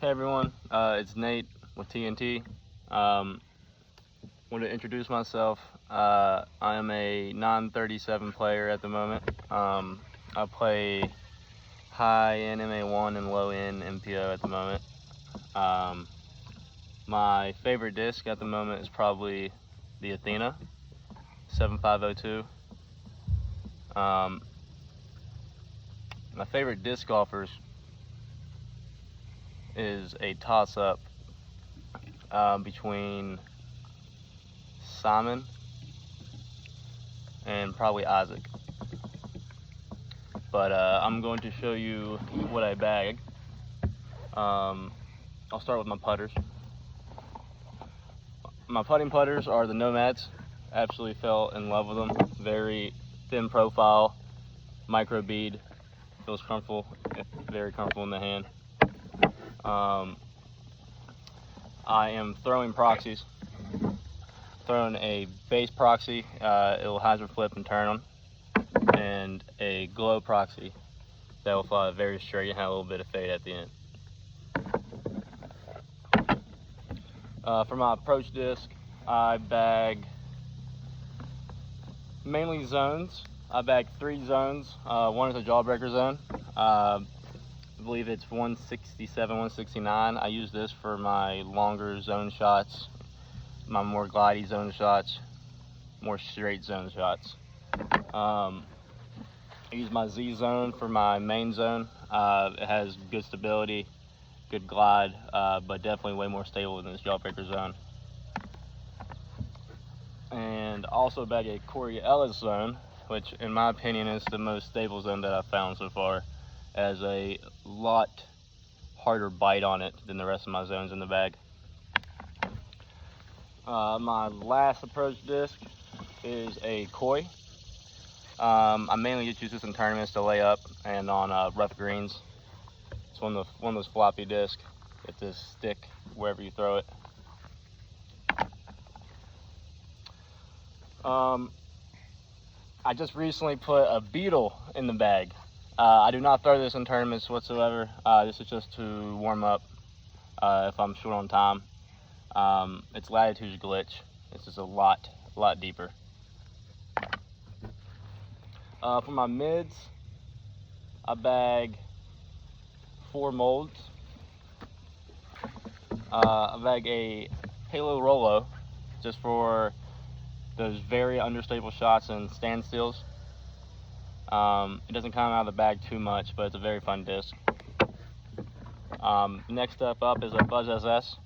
Hey everyone, it's Nate with TNT. Want to introduce myself. I am a non-37 player at the moment. I play high-end MA1 and low-end MPO at the moment. My favorite disc at the moment is probably the Athena 7502. My favorite disc golfers is a toss-up between Simon and probably Isaac. But I'm going to show you what I bag. I'll start with my putters. My putting putters are the Nomads. Absolutely fell in love with them. Very thin profile, micro bead. Feels comfortable, very comfortable in the hand. I am throwing proxies. Throwing a base proxy, it'll hyzer flip and turn them, and a glow proxy that will fly very straight and have a little bit of fade at the end. For my approach disc, I bag mainly zones. I bag 3 zones. One is a jawbreaker zone. I believe it's 167, 169. I use this for my longer zone shots, my more glidey zone shots, more straight zone shots. I use my Z zone for my main zone. It has good stability, good glide, but definitely way more stable than this jawbreaker zone. And also bag a Corey Ellis zone, which in my opinion is the most stable zone that I've found so far. It has a lot harder bite on it than the rest of my zones in the bag. My last approach disc is a Koi. I mainly just use this in tournaments to lay up and on rough greens. It's one of those floppy discs that just stick wherever you throw it. I just recently put a Beetle in the bag. I do not throw this in tournaments whatsoever. This is just to warm up if I'm short on time. It's Latitude's Glitch. It's just a lot deeper. For my mids, I bag 4 molds. I bag a Halo Rolo just for those very understable shots and standstills. It doesn't come out of the bag too much, but it's a very fun disc. Next step up is a Buzz SS.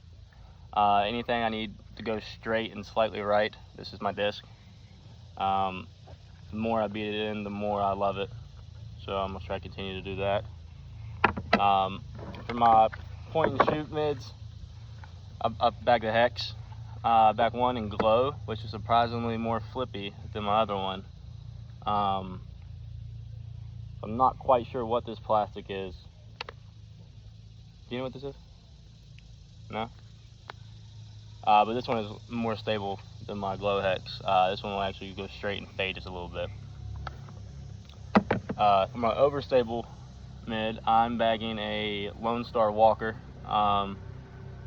Anything I need to go straight and slightly right, this is my disc. The more I beat it in, the more I love it. So I'm gonna try to continue to do that. For my point and shoot mids, I bag the Hex. Bag one in Glow, which is surprisingly more flippy than my other one. I'm not quite sure what this plastic is. Do you know what this is? No? But this one is more stable than my Glow Hex. This one will actually go straight and fade just a little bit. For my overstable mid, I'm bagging a Lone Star Walker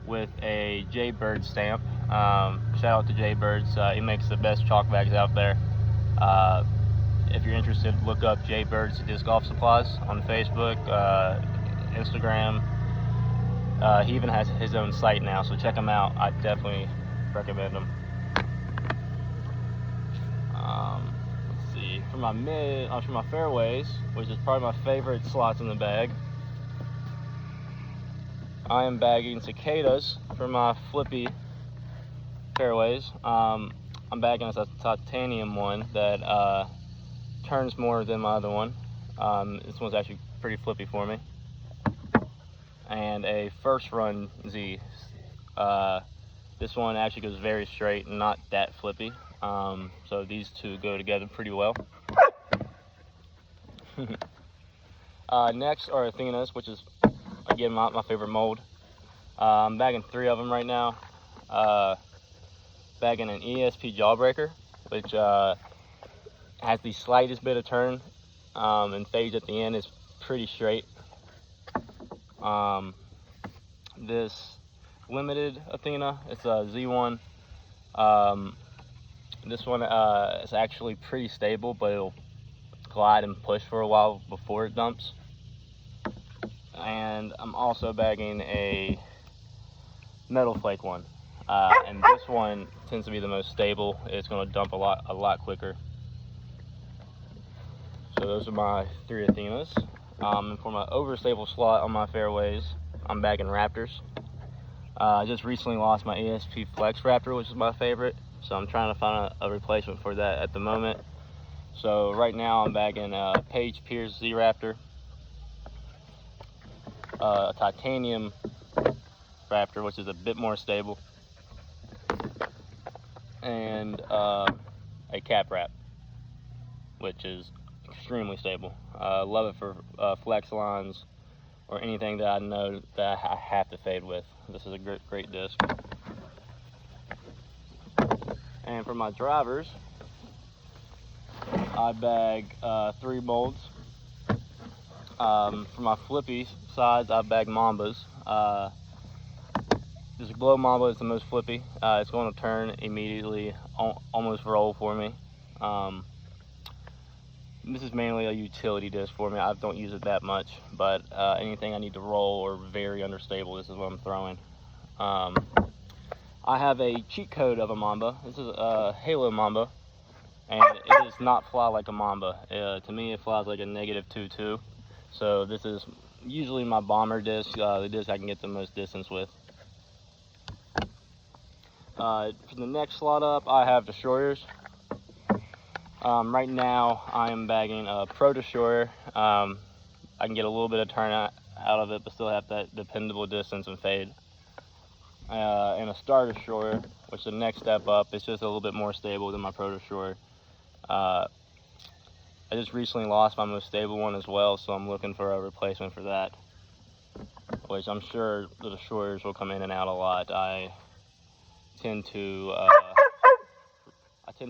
with a Jaybird stamp. Shout out to Jaybirds. He makes the best chalk bags out there. If you're interested, look up Jaybirds Disc Golf Supplies on Facebook, Instagram. He even has his own site now, so check him out. I definitely recommend him. Let's see. For my fairways, which is probably my favorite slots in the bag, I am bagging Cicadas for my flippy fairways. I'm bagging a titanium one that turns more than my other one. This one's actually pretty flippy for me. And a First Run Z. This one actually goes very straight and not that flippy. So these two go together pretty well. Next are Athenas, which is again my favorite mold. I'm bagging 3 of them right now. Bagging an ESP Jawbreaker, which has the slightest bit of turn and fades at the end. Is pretty straight. this limited Athena. It's a Z1. This one is actually pretty stable, but it'll glide and push for a while before it dumps. And I'm also bagging a Metal Flake one, and this one tends to be the most stable. It's going to dump a lot quicker. So those are my 3 Athenas. And for my overstable slot on my fairways, I'm bagging Raptors. I just recently lost my ESP Flex Raptor, which is my favorite, so I'm trying to find a replacement for that at the moment. So right now I'm bagging Paige Pierce Z Raptor, a titanium Raptor, which is a bit more stable, and a Cap Wrap, which is extremely stable. Love it for flex lines or anything that I know that I have to fade with. This is a great disc. And for my drivers, I bag 3 molds. For my flippy sides, I bag Mambas. This Glow Mamba is the most flippy. It's going to turn immediately, almost roll for me. This is mainly a utility disc for me. I don't use it that much, but anything I need to roll or very understable, this is what I'm throwing. I have a cheat code of a Mamba. This is a Halo Mamba, and it does not fly like a Mamba. To me, it flies like a -2.2. So this is usually my bomber disc, the disc I can get the most distance with. For the next slot up, I have Destroyers. Right now, I am bagging a Pro Destroyer. I can get a little bit of turn out of it, but still have that dependable distance and fade. And a Star Destroyer, which is the next step up. It's just a little bit more stable than my Pro Destroyer. I just recently lost my most stable one as well, so I'm looking for a replacement for that, which I'm sure the Destroyers will come in and out a lot. I tend to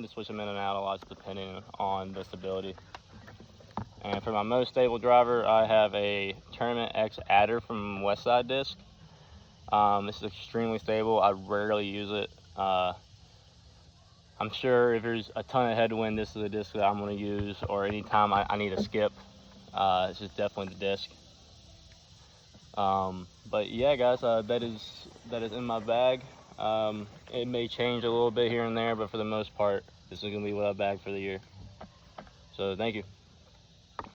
switch them in and out a lot depending on the stability. And for my most stable driver, I have a Tournament X Adder from Westside Disc. This is extremely stable. I rarely use it. I'm sure if there's a ton of headwind, this is the disc that I'm going to use, or anytime I need a skip, this is definitely the disc. But yeah, guys, that is in my bag. It may change a little bit here and there, but for the most part, this is going to be what I bag for the year. So thank you.